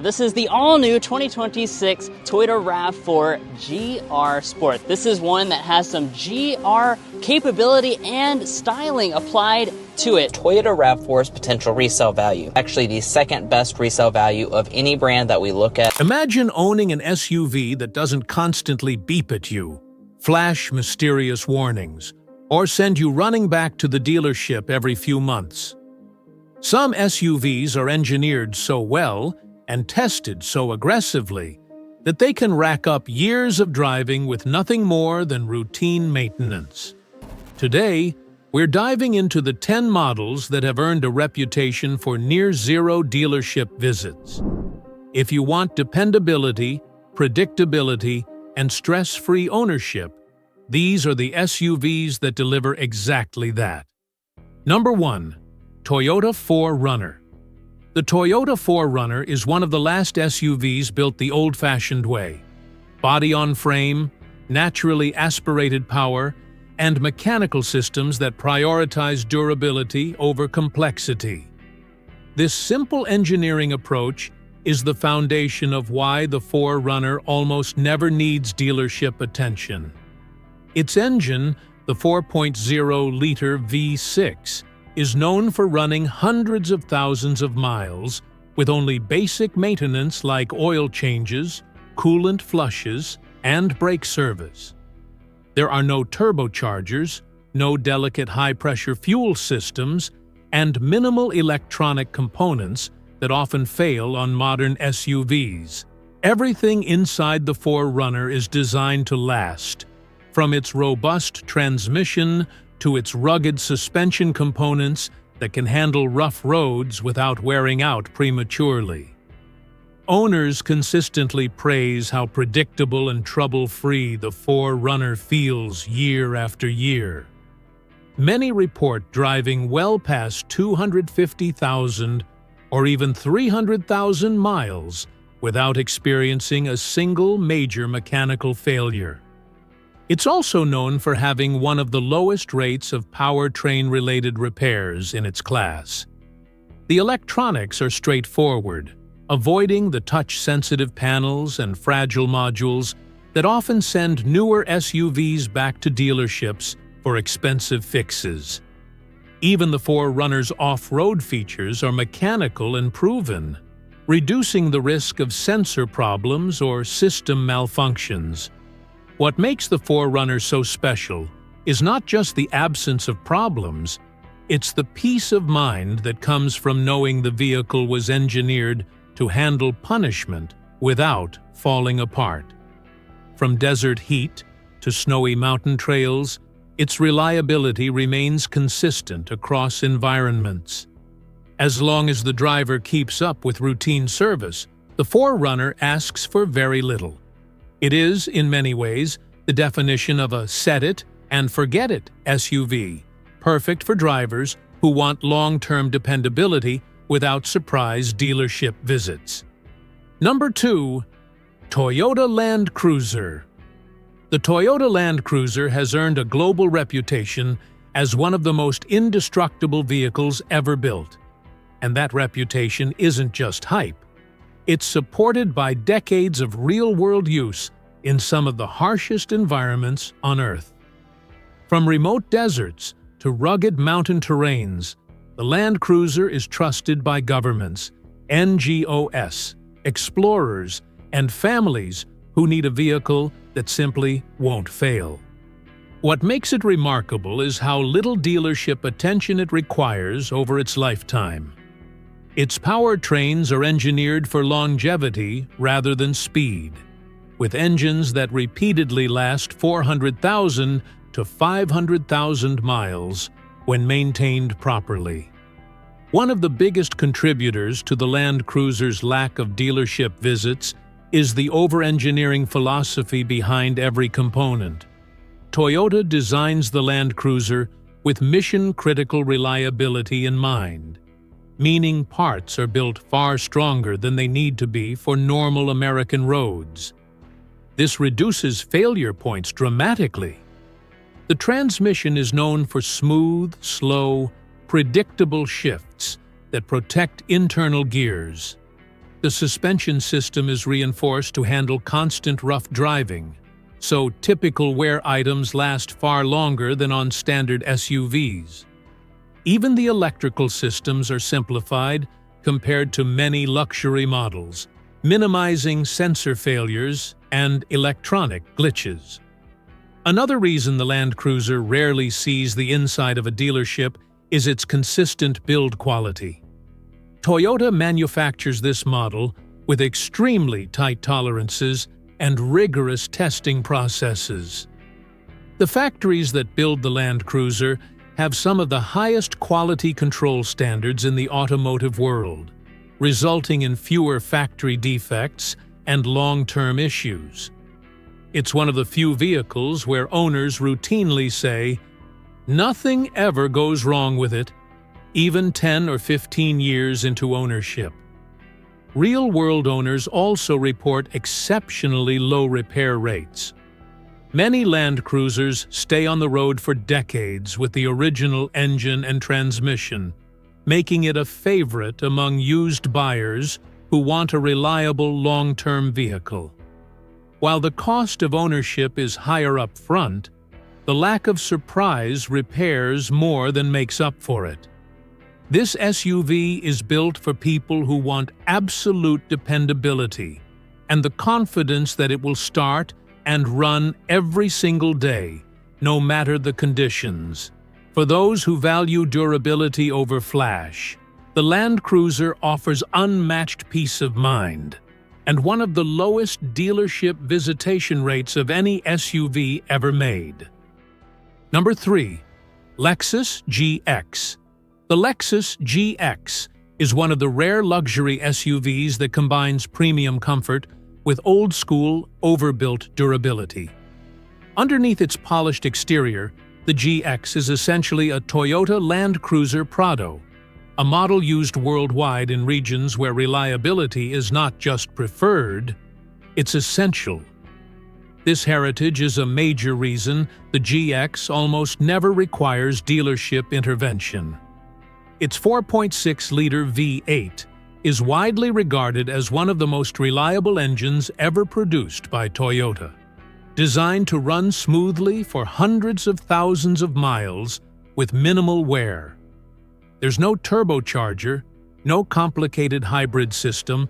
This is the all-new 2026 Toyota RAV4 GR Sport. This is one that has some GR capability and styling applied to it. Toyota RAV4's potential resale value, actually the second best resale value of any brand that we look at. Imagine owning an SUV that doesn't constantly beep at you, flash mysterious warnings, or send you running back to the dealership every few months. Some SUVs are engineered so well and tested so aggressively that they can rack up years of driving with nothing more than routine maintenance. Today, we're diving into the 10 models that have earned a reputation for near-zero dealership visits. If you want dependability, predictability, and stress-free ownership, these are the SUVs that deliver exactly that. Number 1. Toyota 4Runner. The Toyota 4Runner is one of the last SUVs built the old-fashioned way. Body-on-frame, naturally aspirated power, and mechanical systems that prioritize durability over complexity. This simple engineering approach is the foundation of why the 4Runner almost never needs dealership attention. Its engine, the 4.0-liter V6, is known for running hundreds of thousands of miles with only basic maintenance like oil changes, coolant flushes, and brake service. There are no turbochargers, no delicate high-pressure fuel systems, and minimal electronic components that often fail on modern SUVs. Everything inside the 4Runner is designed to last, from its robust transmission to its rugged suspension components that can handle rough roads without wearing out prematurely. Owners consistently praise how predictable and trouble-free the 4Runner feels year after year. Many report driving well past 250,000 or even 300,000 miles without experiencing a single major mechanical failure. It's also known for having one of the lowest rates of powertrain-related repairs in its class. The electronics are straightforward, avoiding the touch-sensitive panels and fragile modules that often send newer SUVs back to dealerships for expensive fixes. Even the 4Runner's off-road features are mechanical and proven, reducing the risk of sensor problems or system malfunctions. What makes the 4Runner so special is not just the absence of problems, it's the peace of mind that comes from knowing the vehicle was engineered to handle punishment without falling apart. From desert heat to snowy mountain trails, its reliability remains consistent across environments. As long as the driver keeps up with routine service, the 4Runner asks for very little. It is, in many ways, the definition of a set-it-and-forget-it SUV, perfect for drivers who want long-term dependability without surprise dealership visits. Number 2. Toyota Land Cruiser. The Toyota Land Cruiser has earned a global reputation as one of the most indestructible vehicles ever built. And that reputation isn't just hype. It's supported by decades of real-world use in some of the harshest environments on Earth. From remote deserts to rugged mountain terrains, the Land Cruiser is trusted by governments, NGOs, explorers, and families who need a vehicle that simply won't fail. What makes it remarkable is how little dealership attention it requires over its lifetime. Its powertrains are engineered for longevity rather than speed, with engines that repeatedly last 400,000 to 500,000 miles when maintained properly. One of the biggest contributors to the Land Cruiser's lack of dealership visits is the over-engineering philosophy behind every component. Toyota designs the Land Cruiser with mission-critical reliability in mind, meaning parts are built far stronger than they need to be for normal American roads. This reduces failure points dramatically. The transmission is known for smooth, slow, predictable shifts that protect internal gears. The suspension system is reinforced to handle constant rough driving, so typical wear items last far longer than on standard SUVs. Even the electrical systems are simplified compared to many luxury models, minimizing sensor failures and electronic glitches. Another reason the Land Cruiser rarely sees the inside of a dealership is its consistent build quality. Toyota manufactures this model with extremely tight tolerances and rigorous testing processes. The factories that build the Land Cruiser have some of the highest quality control standards in the automotive world, resulting in fewer factory defects and long-term issues. It's one of the few vehicles where owners routinely say, "Nothing ever goes wrong with it," even 10 or 15 years into ownership. Real-world owners also report exceptionally low repair rates. Many Land Cruisers stay on the road for decades with the original engine and transmission, making it a favorite among used buyers who want a reliable long-term vehicle. While the cost of ownership is higher up front, the lack of surprise repairs more than makes up for it. This SUV is built for people who want absolute dependability and the confidence that it will start and run every single day, no matter the conditions. For those who value durability over flash, the Land Cruiser offers unmatched peace of mind and one of the lowest dealership visitation rates of any SUV ever made. Number 3. Lexus GX. The Lexus GX is one of the rare luxury SUVs that combines premium comfort with old-school, overbuilt durability. Underneath its polished exterior, the GX is essentially a Toyota Land Cruiser Prado, a model used worldwide in regions where reliability is not just preferred, it's essential. This heritage is a major reason the GX almost never requires dealership intervention. Its 4.6-liter V8 is widely regarded as one of the most reliable engines ever produced by Toyota. Designed to run smoothly for hundreds of thousands of miles with minimal wear. There's no turbocharger, no complicated hybrid system,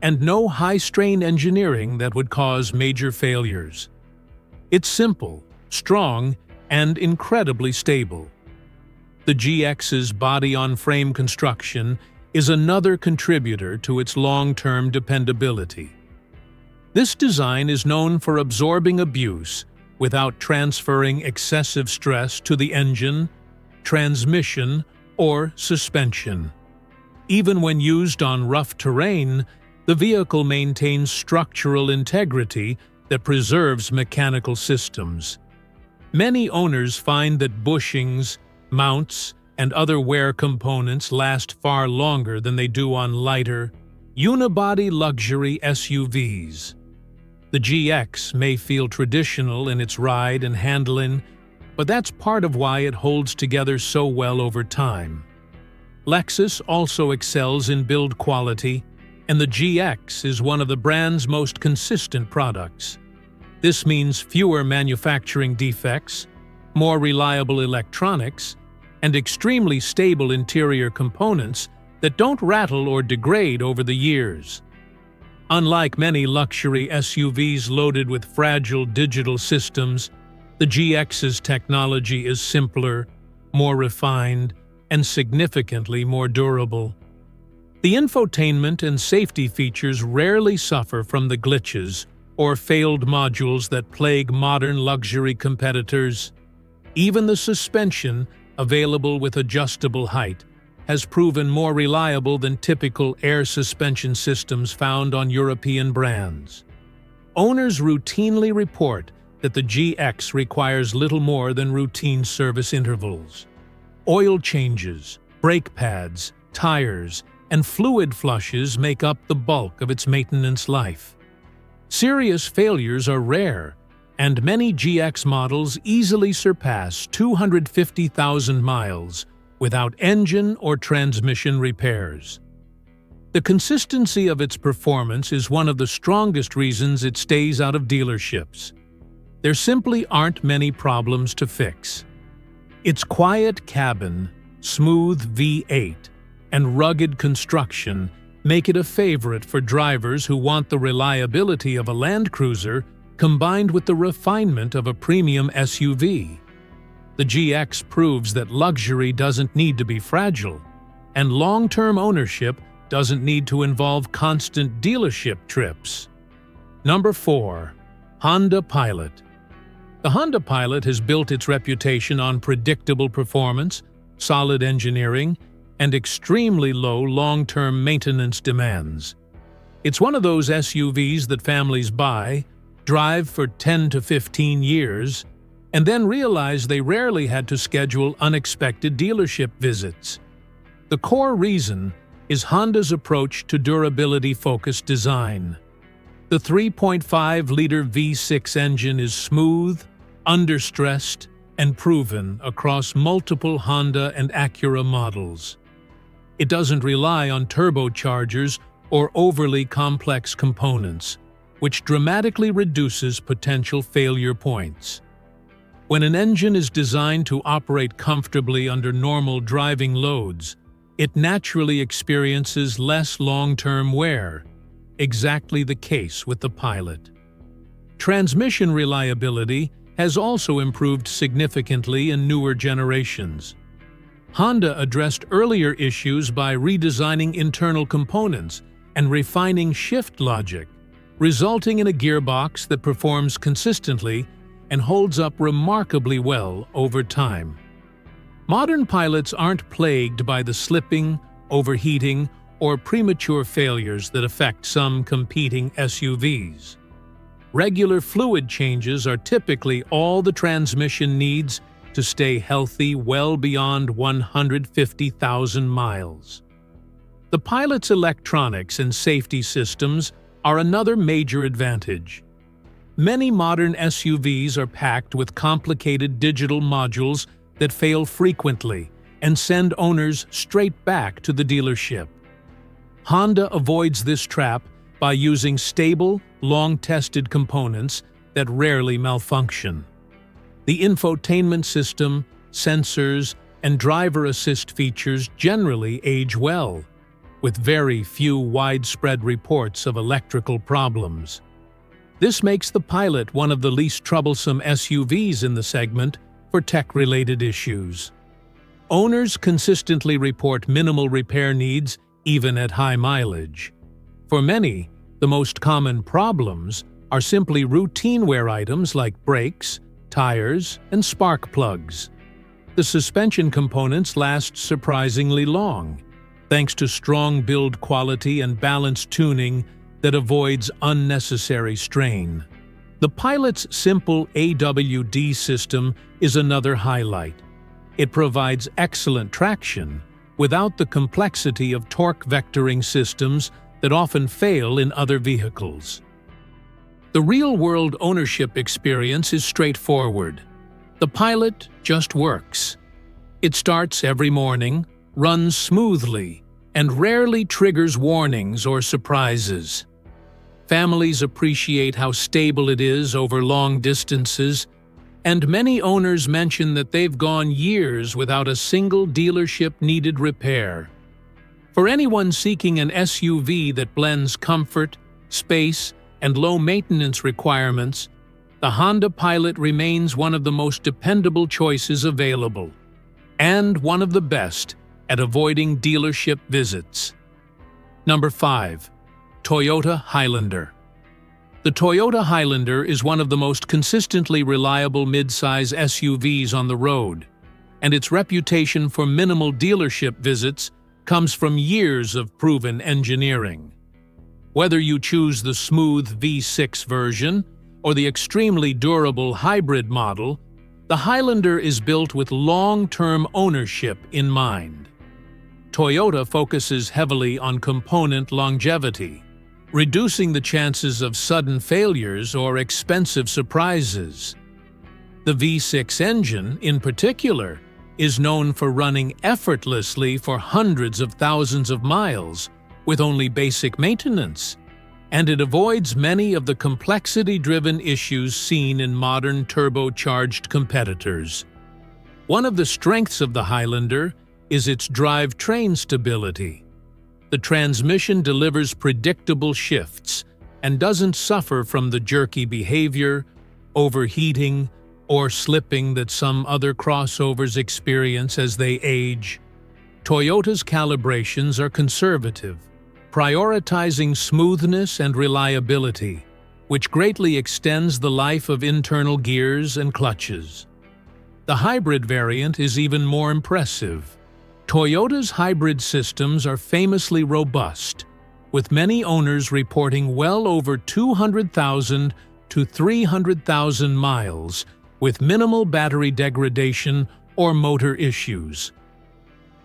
and no high-strain engineering that would cause major failures. It's simple, strong, and incredibly stable. The GX's body-on-frame construction is another contributor to its long-term dependability. This design is known for absorbing abuse without transferring excessive stress to the engine, transmission, or suspension. Even when used on rough terrain, the vehicle maintains structural integrity that preserves mechanical systems. Many owners find that bushings, mounts, and other wear components last far longer than they do on lighter, unibody luxury SUVs. The GX may feel traditional in its ride and handling, but that's part of why it holds together so well over time. Lexus also excels in build quality, and the GX is one of the brand's most consistent products. This means fewer manufacturing defects, more reliable electronics, and extremely stable interior components that don't rattle or degrade over the years. Unlike many luxury SUVs loaded with fragile digital systems, the GX's technology is simpler, more refined, and significantly more durable. The infotainment and safety features rarely suffer from the glitches or failed modules that plague modern luxury competitors. Even the suspension, available with adjustable height, has proven more reliable than typical air suspension systems found on European brands. Owners routinely report that the GX requires little more than routine service intervals. Oil changes, brake pads, tires, and fluid flushes make up the bulk of its maintenance life. Serious failures are rare, and many GX models easily surpass 250,000 miles without engine or transmission repairs. The consistency of its performance is one of the strongest reasons it stays out of dealerships. There simply aren't many problems to fix. Its quiet cabin, smooth V8, and rugged construction make it a favorite for drivers who want the reliability of a Land Cruiser combined with the refinement of a premium SUV. The GX proves that luxury doesn't need to be fragile, and long-term ownership doesn't need to involve constant dealership trips. Number 4. Honda Pilot. The Honda Pilot has built its reputation on predictable performance, solid engineering, and extremely low long-term maintenance demands. It's one of those SUVs that families buy, drive for 10 to 15 years, and then realize they rarely had to schedule unexpected dealership visits. The core reason is Honda's approach to durability-focused design. The 3.5-liter V6 engine is smooth, understressed, and proven across multiple Honda and Acura models. It doesn't rely on turbochargers or overly complex components, which dramatically reduces potential failure points. When an engine is designed to operate comfortably under normal driving loads, it naturally experiences less long-term wear, exactly the case with the Pilot. Transmission reliability has also improved significantly in newer generations. Honda addressed earlier issues by redesigning internal components and refining shift logic, resulting in a gearbox that performs consistently and holds up remarkably well over time. Modern Pilots aren't plagued by the slipping, overheating, or premature failures that affect some competing SUVs. Regular fluid changes are typically all the transmission needs to stay healthy well beyond 150,000 miles. The Pilot's electronics and safety systems are another major advantage. Many modern SUVs are packed with complicated digital modules that fail frequently and send owners straight back to the dealership. Honda avoids this trap by using stable, long-tested components that rarely malfunction. The infotainment system, sensors, and driver assist features generally age well, with very few widespread reports of electrical problems. This makes the Pilot one of the least troublesome SUVs in the segment for tech-related issues. Owners consistently report minimal repair needs even at high mileage. For many, the most common problems are simply routine wear items like brakes, tires, and spark plugs. The suspension components last surprisingly long, thanks to strong build quality and balanced tuning that avoids unnecessary strain. The Pilot's simple AWD system is another highlight. It provides excellent traction without the complexity of torque vectoring systems that often fail in other vehicles. The real-world ownership experience is straightforward. The Pilot just works. It starts every morning, runs smoothly, and rarely triggers warnings or surprises. Families appreciate how stable it is over long distances, and many owners mention that they've gone years without a single dealership-needed repair. For anyone seeking an SUV that blends comfort, space, and low-maintenance requirements, the Honda Pilot remains one of the most dependable choices available, and one of the best at avoiding dealership visits. Number 5. Toyota Highlander. The Toyota Highlander is one of the most consistently reliable midsize SUVs on the road, and its reputation for minimal dealership visits comes from years of proven engineering. Whether you choose the smooth V6 version or the extremely durable hybrid model, the Highlander is built with long-term ownership in mind. Toyota focuses heavily on component longevity, reducing the chances of sudden failures or expensive surprises. The V6 engine, in particular, is known for running effortlessly for hundreds of thousands of miles with only basic maintenance, and it avoids many of the complexity-driven issues seen in modern turbocharged competitors. One of the strengths of the Highlander is its drivetrain stability. The transmission delivers predictable shifts and doesn't suffer from the jerky behavior, overheating, or slipping that some other crossovers experience as they age. Toyota's calibrations are conservative, prioritizing smoothness and reliability, which greatly extends the life of internal gears and clutches. The hybrid variant is even more impressive. Toyota's hybrid systems are famously robust, with many owners reporting well over 200,000 to 300,000 miles with minimal battery degradation or motor issues.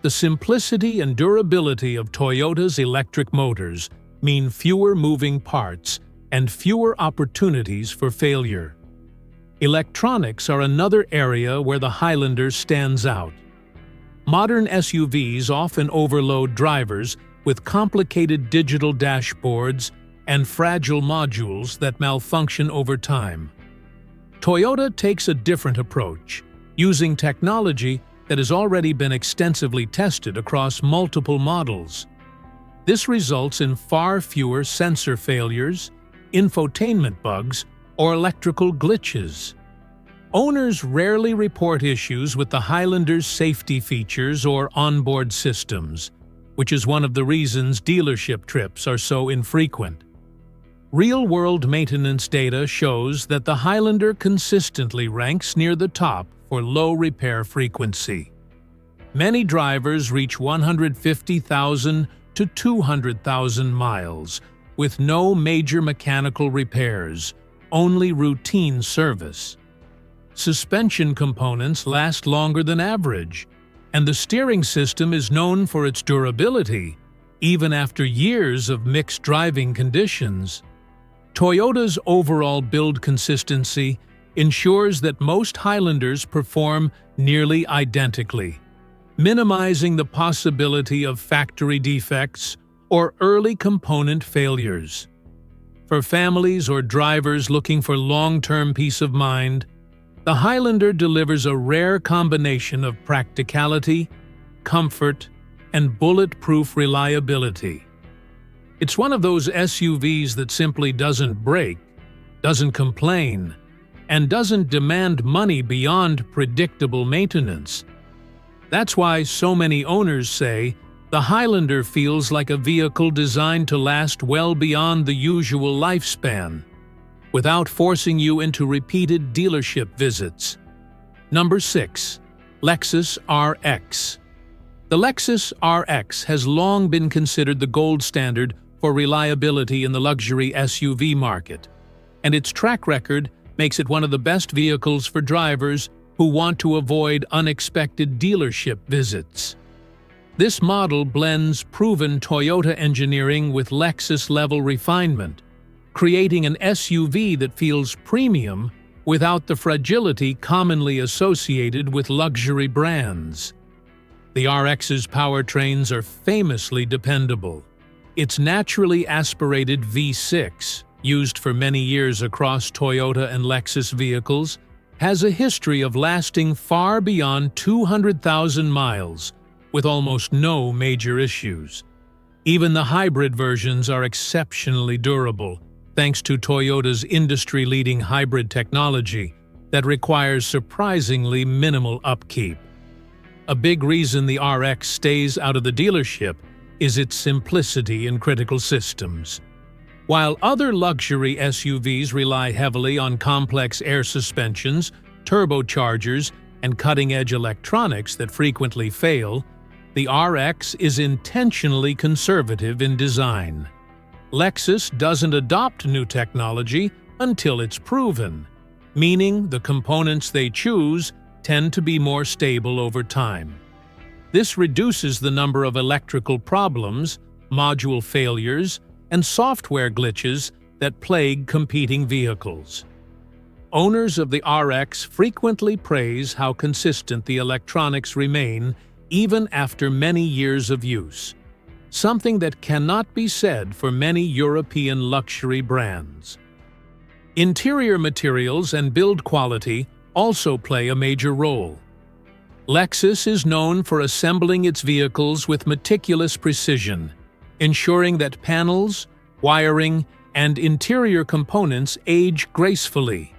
The simplicity and durability of Toyota's electric motors mean fewer moving parts and fewer opportunities for failure. Electronics are another area where the Highlander stands out. Modern SUVs often overload drivers with complicated digital dashboards and fragile modules that malfunction over time. Toyota takes a different approach, using technology that has already been extensively tested across multiple models. This results in far fewer sensor failures, infotainment bugs, or electrical glitches. Owners rarely report issues with the Highlander's safety features or onboard systems, which is one of the reasons dealership trips are so infrequent. Real-world maintenance data shows that the Highlander consistently ranks near the top for low repair frequency. Many drivers reach 150,000 to 200,000 miles with no major mechanical repairs, only routine service. Suspension components last longer than average, and the steering system is known for its durability, even after years of mixed driving conditions. Toyota's overall build consistency ensures that most Highlanders perform nearly identically, minimizing the possibility of factory defects or early component failures. For families or drivers looking for long-term peace of mind, the Highlander delivers a rare combination of practicality, comfort, and bulletproof reliability. It's one of those SUVs that simply doesn't break, doesn't complain, and doesn't demand money beyond predictable maintenance. That's why so many owners say the Highlander feels like a vehicle designed to last well beyond the usual lifespan, without forcing you into repeated dealership visits. Number 6. Lexus RX. The Lexus RX has long been considered the gold standard for reliability in the luxury SUV market, and its track record makes it one of the best vehicles for drivers who want to avoid unexpected dealership visits. This model blends proven Toyota engineering with Lexus-level refinement, creating an SUV that feels premium without the fragility commonly associated with luxury brands. The RX's powertrains are famously dependable. Its naturally aspirated V6, used for many years across Toyota and Lexus vehicles, has a history of lasting far beyond 200,000 miles, with almost no major issues. Even the hybrid versions are exceptionally durable, thanks to Toyota's industry-leading hybrid technology that requires surprisingly minimal upkeep. A big reason the RX stays out of the dealership is its simplicity in critical systems. While other luxury SUVs rely heavily on complex air suspensions, turbochargers, and cutting-edge electronics that frequently fail, the RX is intentionally conservative in design. Lexus doesn't adopt new technology until it's proven, meaning the components they choose tend to be more stable over time. This reduces the number of electrical problems, module failures, and software glitches that plague competing vehicles. Owners of the RX frequently praise how consistent the electronics remain even after many years of use. something that cannot be said for many European luxury brands. Interior materials and build quality also play a major role. Lexus is known for assembling its vehicles with meticulous precision, ensuring that panels, wiring, and interior components age gracefully.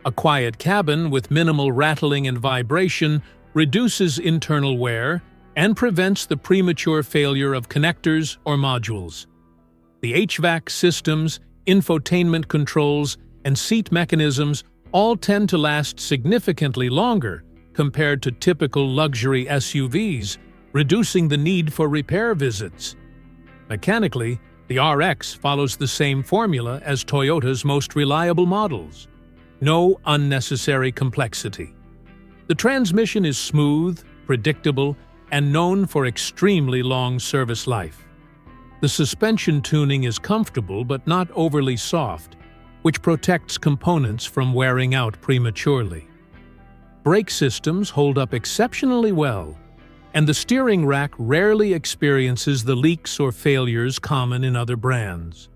A quiet cabin with minimal rattling and vibration reduces internal wear and prevents the premature failure of connectors or modules. The HVAC systems, infotainment controls, and seat mechanisms all tend to last significantly longer compared to typical luxury SUVs, reducing the need for repair visits. Mechanically, the RX follows the same formula as Toyota's most reliable models. No unnecessary complexity. The transmission is smooth, predictable, and known for extremely long service life. The suspension tuning is comfortable but not overly soft, which protects components from wearing out prematurely. Brake systems hold up exceptionally well, and the steering rack rarely experiences the leaks or failures common in other brands.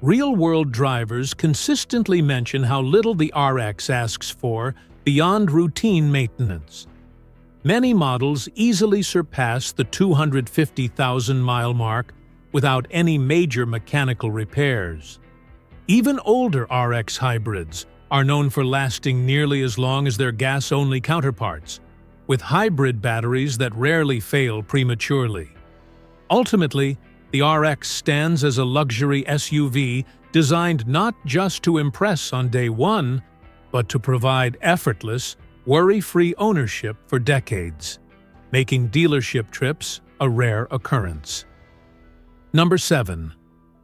Real-world drivers consistently mention how little the RX asks for beyond routine maintenance. Many models easily surpass the 250,000-mile mark without any major mechanical repairs. Even older RX hybrids are known for lasting nearly as long as their gas-only counterparts, with hybrid batteries that rarely fail prematurely. Ultimately, the RX stands as a luxury SUV designed not just to impress on day one, but to provide effortless, worry-free ownership for decades, making dealership trips a rare occurrence. Number 7.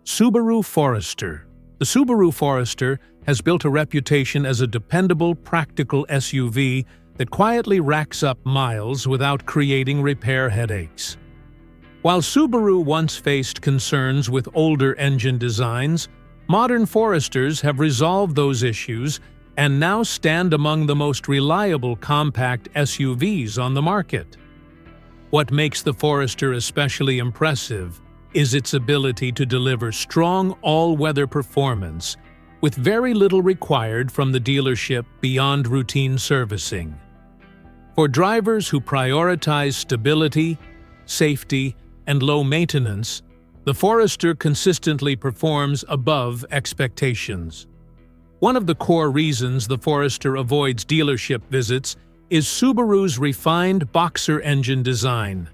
Subaru Forester. The Subaru Forester has built a reputation as a dependable, practical SUV that quietly racks up miles without creating repair headaches. While Subaru once faced concerns with older engine designs, modern Foresters have resolved those issues and now stand among the most reliable compact SUVs on the market. What makes the Forester especially impressive is its ability to deliver strong all-weather performance with very little required from the dealership beyond routine servicing. For drivers who prioritize stability, safety, and low maintenance, the Forester consistently performs above expectations. One of the core reasons the Forester avoids dealership visits is Subaru's refined boxer engine design.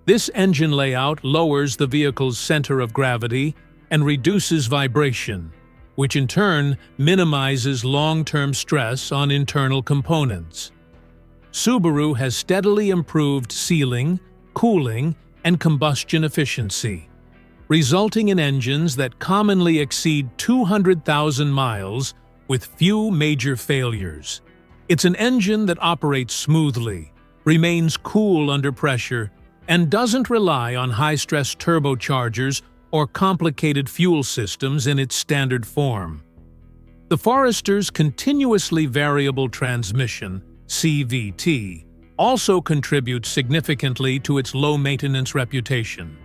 This engine layout lowers the vehicle's center of gravity and reduces vibration, which in turn minimizes long-term stress on internal components. Subaru has steadily improved sealing, cooling, and combustion efficiency, resulting in engines that commonly exceed 200,000 miles with few major failures. It's an engine that operates smoothly, remains cool under pressure, and doesn't rely on high-stress turbochargers or complicated fuel systems in its standard form. The Forester's continuously variable transmission, CVT, also contributes significantly to its low-maintenance reputation.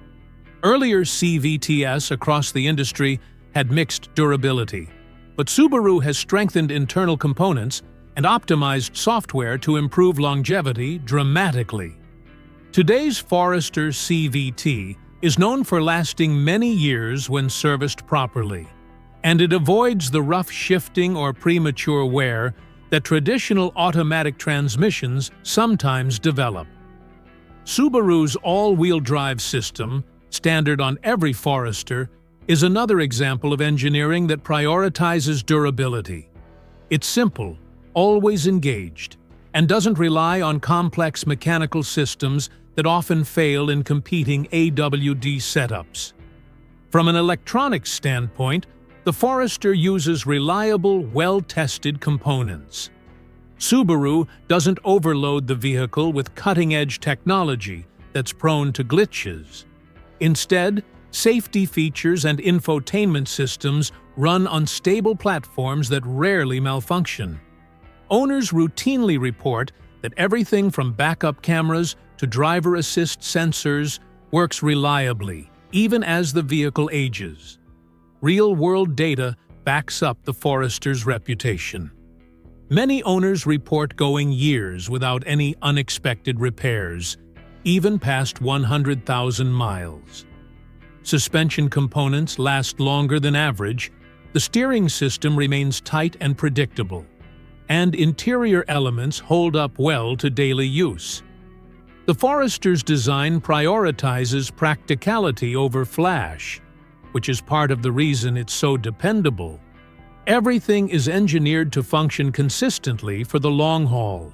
Earlier CVTs across the industry had mixed durability, but Subaru has strengthened internal components and optimized software to improve longevity dramatically. Today's Forester CVT is known for lasting many years when serviced properly, and it avoids the rough shifting or premature wear that traditional automatic transmissions sometimes develop. Subaru's all-wheel drive system, standard on every Forester, is another example of engineering that prioritizes durability. It's simple, always engaged, and doesn't rely on complex mechanical systems that often fail in competing AWD setups. From an electronics standpoint, the Forester uses reliable, well-tested components. Subaru doesn't overload the vehicle with cutting-edge technology that's prone to glitches. Instead, safety features and infotainment systems run on stable platforms that rarely malfunction. Owners routinely report that everything from backup cameras to driver assist sensors works reliably, even as the vehicle ages. Real-world data backs up the Forester's reputation. Many owners report going years without any unexpected repairs, even past 100,000 miles. Suspension components last longer than average, the steering system remains tight and predictable, and interior elements hold up well to daily use. The Forester's design prioritizes practicality over flash, which is part of the reason it's so dependable. Everything is engineered to function consistently for the long haul.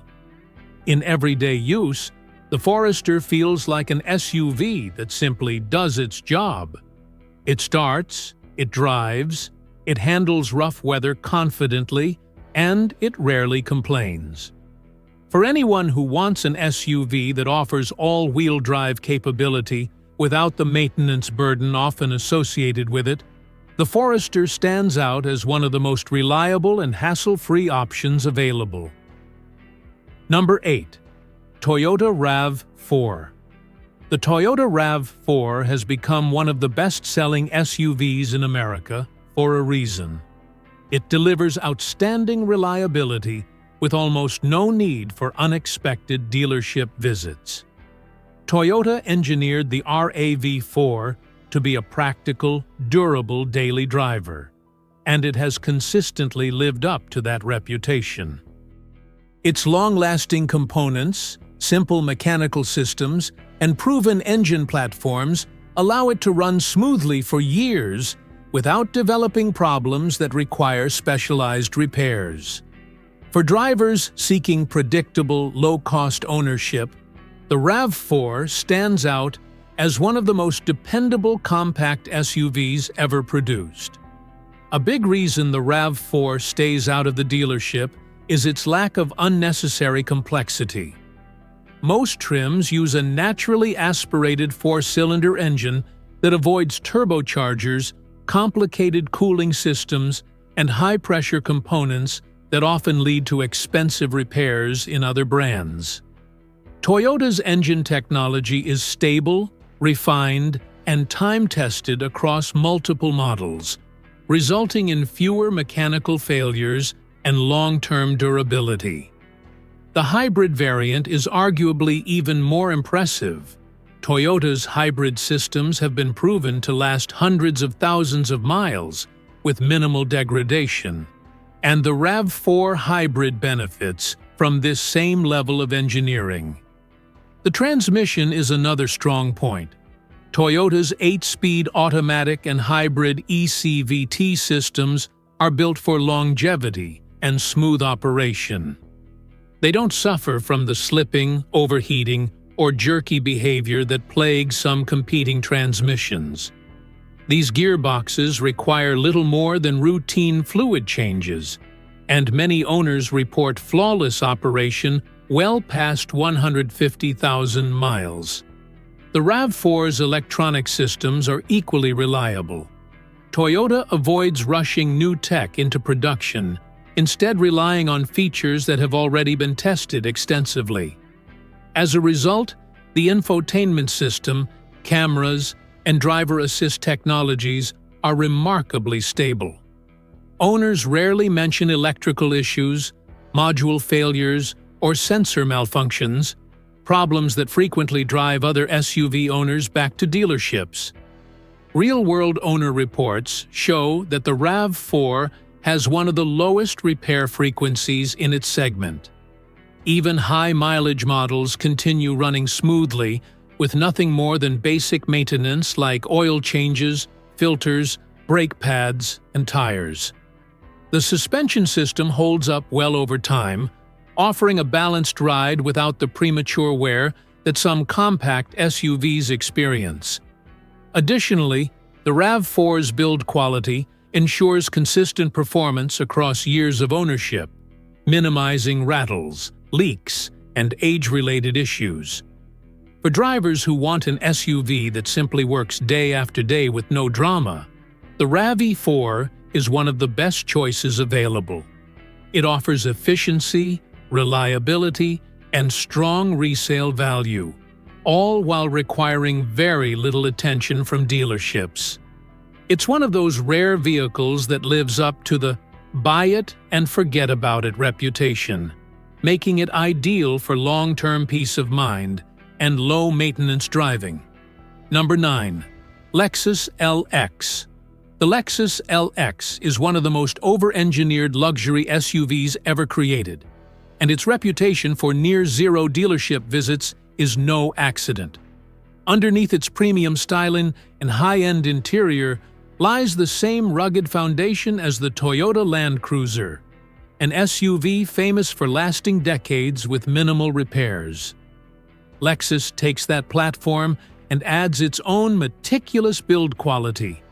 In everyday use, the Forester feels like an SUV that simply does its job. It starts, it drives, it handles rough weather confidently, and it rarely complains. For anyone who wants an SUV that offers all-wheel drive capability without the maintenance burden often associated with it, the Forester stands out as one of the most reliable and hassle-free options available. Number 8. Toyota RAV4. The Toyota RAV4 has become one of the best-selling SUVs in America for a reason. It delivers outstanding reliability with almost no need for unexpected dealership visits. Toyota engineered the RAV4 to be a practical, durable daily driver, and it has consistently lived up to that reputation. Its long-lasting components, simple mechanical systems, and proven engine platforms allow it to run smoothly for years without developing problems that require specialized repairs. For drivers seeking predictable, low-cost ownership, the RAV4 stands out as one of the most dependable compact SUVs ever produced. A big reason the RAV4 stays out of the dealership is its lack of unnecessary complexity. Most trims use a naturally aspirated four-cylinder engine that avoids turbochargers, complicated cooling systems, and high-pressure components that often lead to expensive repairs in other brands. Toyota's engine technology is stable, refined, and time-tested across multiple models, resulting in fewer mechanical failures and long-term durability. The hybrid variant is arguably even more impressive. Toyota's hybrid systems have been proven to last hundreds of thousands of miles with minimal degradation, and the RAV4 hybrid benefits from this same level of engineering. The transmission is another strong point. Toyota's 8-speed automatic and hybrid ECVT systems are built for longevity and smooth operation. They don't suffer from the slipping, overheating, or jerky behavior that plagues some competing transmissions. These gearboxes require little more than routine fluid changes, and many owners report flawless operation well past 150,000 miles. The RAV4's electronic systems are equally reliable. Toyota avoids rushing new tech into production, instead relying on features that have already been tested extensively. As a result, the infotainment system, cameras, and driver assist technologies are remarkably stable. Owners rarely mention electrical issues, module failures, or sensor malfunctions, problems that frequently drive other SUV owners back to dealerships. Real-world owner reports show that the RAV4 has one of the lowest repair frequencies in its segment. Even high-mileage models continue running smoothly with nothing more than basic maintenance like oil changes, filters, brake pads, and tires. The suspension system holds up well over time, offering a balanced ride without the premature wear that some compact SUVs experience. Additionally, the RAV4's build quality ensures consistent performance across years of ownership, minimizing rattles, leaks, and age-related issues. For drivers who want an SUV that simply works day after day with no drama, the RAV4 is one of the best choices available. It offers efficiency, reliability, and strong resale value, all while requiring very little attention from dealerships. It's one of those rare vehicles that lives up to the buy it and forget about it reputation, making it ideal for long-term peace of mind and low-maintenance driving. Number 9. Lexus LX. The Lexus LX is one of the most over-engineered luxury SUVs ever created, and its reputation for near-zero dealership visits is no accident. Underneath its premium styling and high-end interior lies the same rugged foundation as the Toyota Land Cruiser, an SUV famous for lasting decades with minimal repairs. Lexus takes that platform and adds its own meticulous build quality,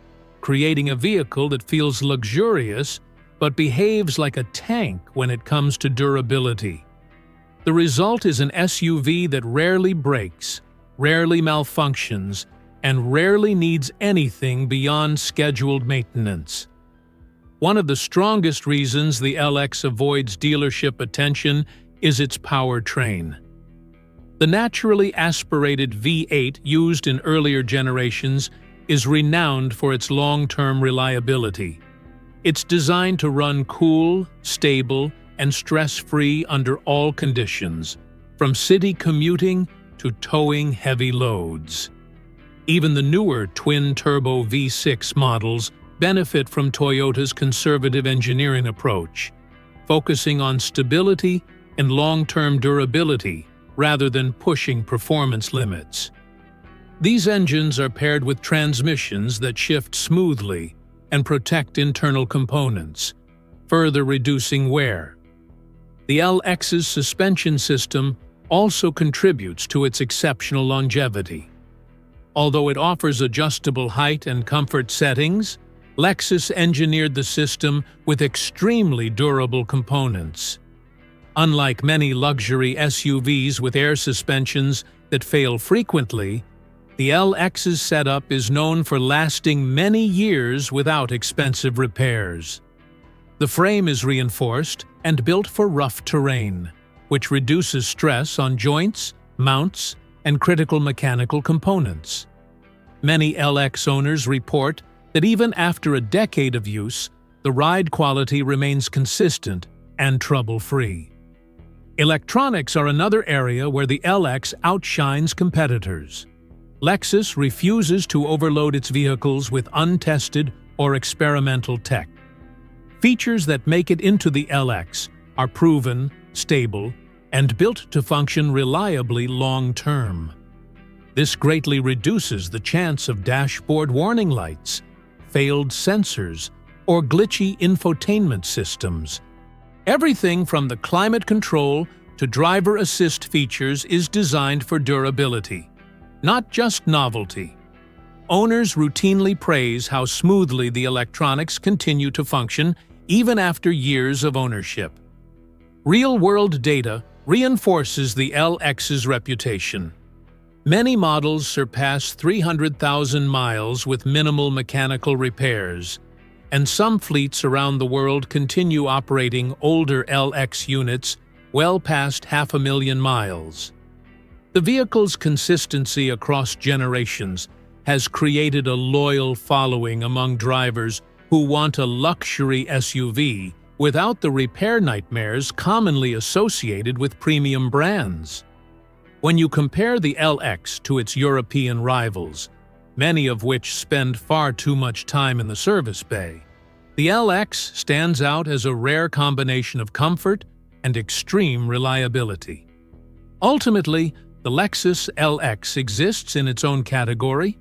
creating a vehicle that feels luxurious but behaves like a tank when it comes to durability. The result is an SUV that rarely breaks, rarely malfunctions, and rarely needs anything beyond scheduled maintenance. One of the strongest reasons the LX avoids dealership attention is its powertrain. The naturally aspirated V8 used in earlier generations is renowned for its long-term reliability. It's designed to run cool, stable, and stress-free under all conditions, from city commuting to towing heavy loads. Even the newer twin-turbo V6 models benefit from Toyota's conservative engineering approach, focusing on stability and long-term durability rather than pushing performance limits. These engines are paired with transmissions that shift smoothly and protect internal components, further reducing wear. The LX's suspension system also contributes to its exceptional longevity. Although it offers adjustable height and comfort settings, Lexus engineered the system with extremely durable components. Unlike many luxury SUVs with air suspensions that fail frequently, the LX's setup is known for lasting many years without expensive repairs. The frame is reinforced and built for rough terrain, which reduces stress on joints, mounts, and critical mechanical components. Many LX owners report that even after a decade of use, the ride quality remains consistent and trouble-free. Electronics are another area where the LX outshines competitors. Lexus refuses to overload its vehicles with untested or experimental tech. Features that make it into the LX are proven, stable, and built to function reliably long-term. This greatly reduces the chance of dashboard warning lights, failed sensors, or glitchy infotainment systems. Everything from the climate control to driver assist features is designed for durability, not just novelty. Owners routinely praise how smoothly the electronics continue to function even after years of ownership. Real-world data reinforces the LX's reputation. Many models surpass 300,000 miles with minimal mechanical repairs, and some fleets around the world continue operating older LX units well past 500,000 miles. The vehicle's consistency across generations has created a loyal following among drivers who want a luxury SUV without the repair nightmares commonly associated with premium brands. When you compare the LX to its European rivals, many of which spend far too much time in the service bay, the LX stands out as a rare combination of comfort and extreme reliability. Ultimately, the Lexus LX exists in its own category.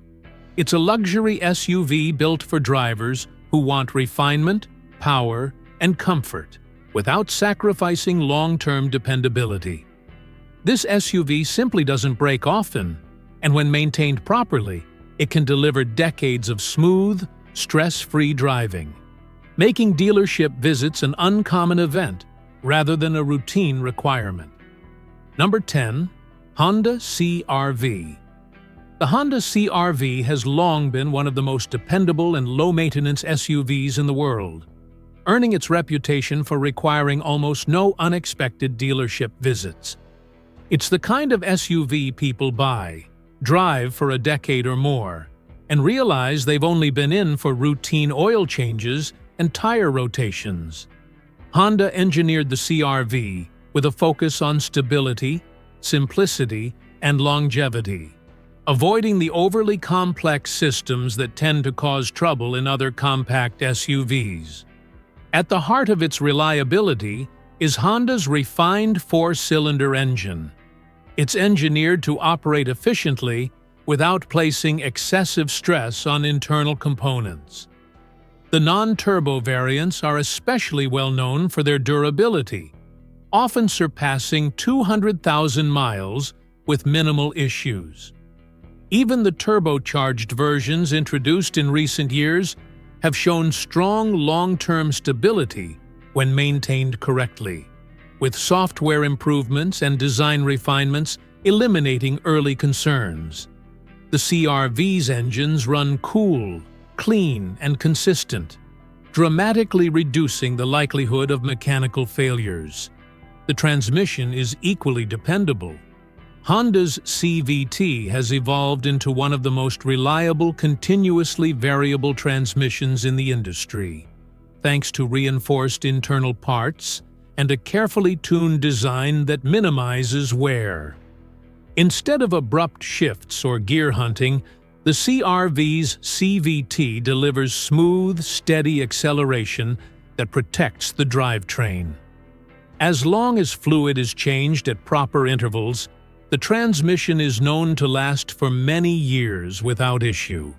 It's a luxury SUV built for drivers who want refinement, power, and comfort without sacrificing long-term dependability. This SUV simply doesn't break often, and when maintained properly, it can deliver decades of smooth, stress-free driving, making dealership visits an uncommon event rather than a routine requirement. Number 10. Honda CR-V. The Honda CR-V has long been one of the most dependable and low-maintenance SUVs in the world, earning its reputation for requiring almost no unexpected dealership visits. It's the kind of SUV people buy, drive for a decade or more, and realize they've only been in for routine oil changes and tire rotations. Honda engineered the CR-V with a focus on stability, simplicity, and longevity, avoiding the overly complex systems that tend to cause trouble in other compact SUVs. At the heart of its reliability is Honda's refined four-cylinder engine. It's engineered to operate efficiently without placing excessive stress on internal components. The non-turbo variants are especially well known for their durability, often surpassing 200,000 miles with minimal issues. Even the turbocharged versions introduced in recent years have shown strong long-term stability when maintained correctly, with software improvements and design refinements eliminating early concerns. The CR-V's engines run cool, clean, and consistent, dramatically reducing the likelihood of mechanical failures. The transmission is equally dependable. Honda's CVT has evolved into one of the most reliable, continuously variable transmissions in the industry, thanks to reinforced internal parts and a carefully tuned design that minimizes wear. Instead of abrupt shifts or gear hunting, the CR-V's CVT delivers smooth, steady acceleration that protects the drivetrain. As long as fluid is changed at proper intervals, the transmission is known to last for many years without issue.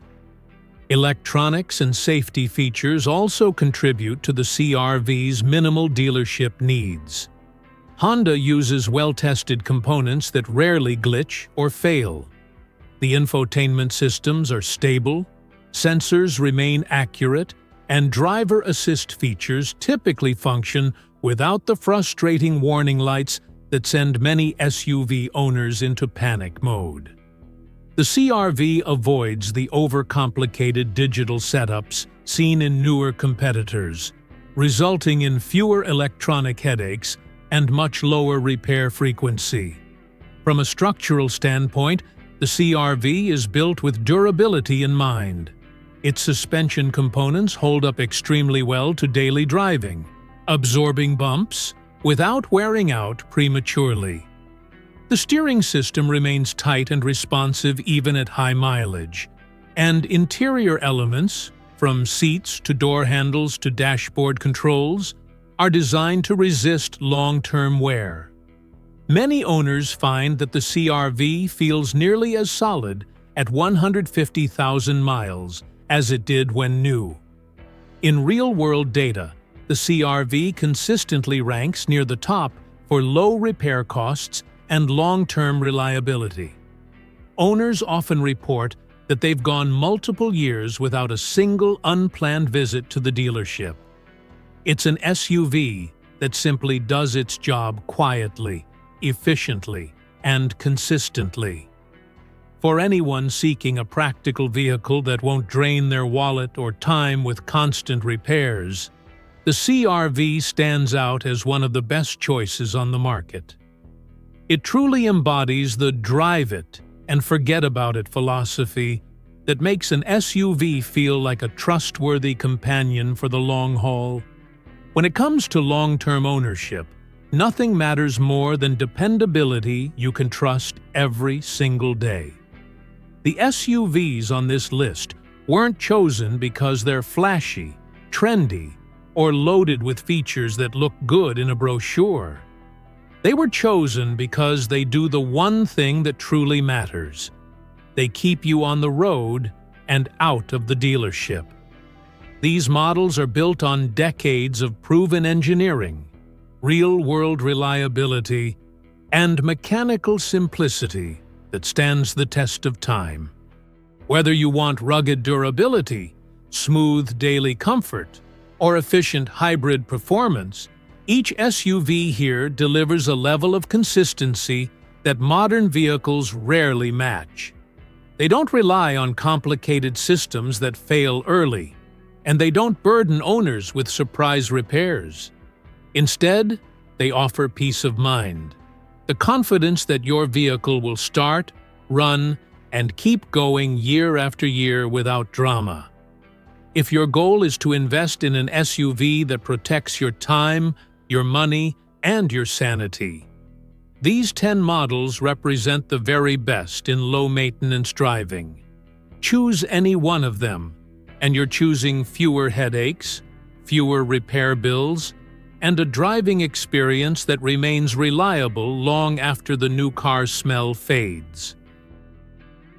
Electronics and safety features also contribute to the CR-V's minimal dealership needs. Honda uses well-tested components that rarely glitch or fail. The infotainment systems are stable, sensors remain accurate, and driver assist features typically function without the frustrating warning lights that send many SUV owners into panic mode. The CR-V avoids the overcomplicated digital setups seen in newer competitors, resulting in fewer electronic headaches and much lower repair frequency. From a structural standpoint, the CR-V is built with durability in mind. Its suspension components hold up extremely well to daily driving, absorbing bumps without wearing out prematurely. The steering system remains tight and responsive even at high mileage, and interior elements, from seats to door handles to dashboard controls, are designed to resist long-term wear. Many owners find that the CR-V feels nearly as solid at 150,000 miles as it did when new. In real-world data, the CR-V consistently ranks near the top for low repair costs and long-term reliability. Owners often report that they've gone multiple years without a single unplanned visit to the dealership. It's an SUV that simply does its job quietly, efficiently, and consistently. For anyone seeking a practical vehicle that won't drain their wallet or time with constant repairs, the CR-V stands out as one of the best choices on the market. It truly embodies the drive it and forget about it philosophy that makes an SUV feel like a trustworthy companion for the long haul. When it comes to long-term ownership, nothing matters more than dependability you can trust every single day. The SUVs on this list weren't chosen because they're flashy, trendy, or loaded with features that look good in a brochure. They were chosen because they do the one thing that truly matters. They keep you on the road and out of the dealership. These models are built on decades of proven engineering, real-world reliability, and mechanical simplicity that stands the test of time. Whether you want rugged durability, smooth daily comfort, or efficient hybrid performance, each SUV here delivers a level of consistency that modern vehicles rarely match. They don't rely on complicated systems that fail early, and they don't burden owners with surprise repairs. Instead, they offer peace of mind. The confidence that your vehicle will start, run, and keep going year after year without drama. If your goal is to invest in an SUV that protects your time, your money, and your sanity, these 10 models represent the very best in low-maintenance driving. Choose any one of them, and you're choosing fewer headaches, fewer repair bills, and a driving experience that remains reliable long after the new car smell fades.